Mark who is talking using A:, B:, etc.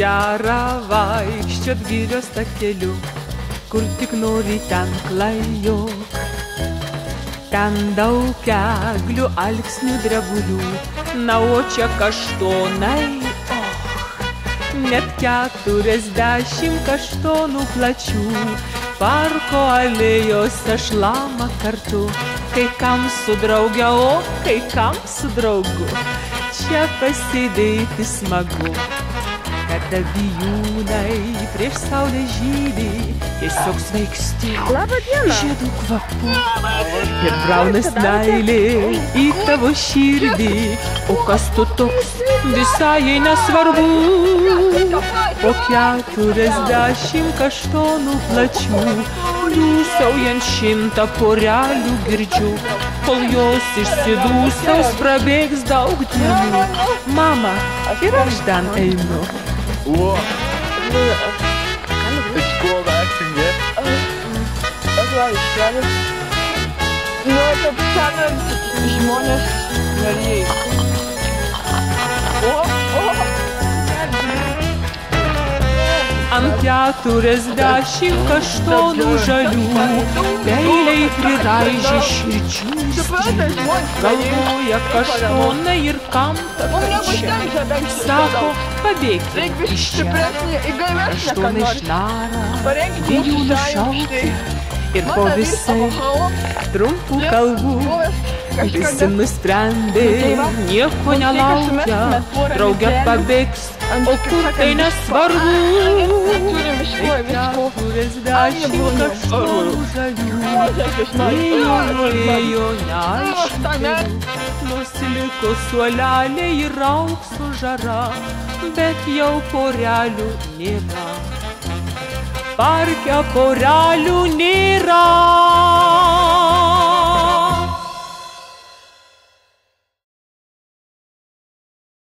A: gera vaikščiot girios takeliu, kur tik nori ten klajok. Ten daug eglių, alksnių, drebulių, na o čia kaštonai, net 40 kaštonų plačių. Parko alėjose šlama kartu, kai kam su drauge, o kai kam su draugu. Čia pasėdėti smagu, kada vijūnai prieš saulę žydi, tiesiog svaigsti žiedų kvapu. Ir braunas meilė į tavo širdį, o kas tu toks, visai nesvarbu. Po 40 kaštonų plačių, dūsaujant 100 porelių girdžiu, kol jos išsidūsaus prabėgs daug dienų. Mama, ir aš ten einu.
B: Wow. It's cool action, yeah?
C: Das war ich gerne. Nur der Pfanne, žmonės norėjai.
A: Ant 40 kaštonų žalių, peiliai priraižė širdžių strėlių. Galvoja kaštonai ir kam ta kančia, sako, pabėgti iš čia. Kaštonai šnara, vijūnų šaukia, ir po visai trumpų kalbų visi nusprendė, nieko nelaukia, drauge pabėgs, o kur tai nesvarbu. 40 kaštonų žalių, ėjo neaiškiai, nusiliko suoleliai ir aukso žara, bet jau porelių nėra. Parke porelių nėra.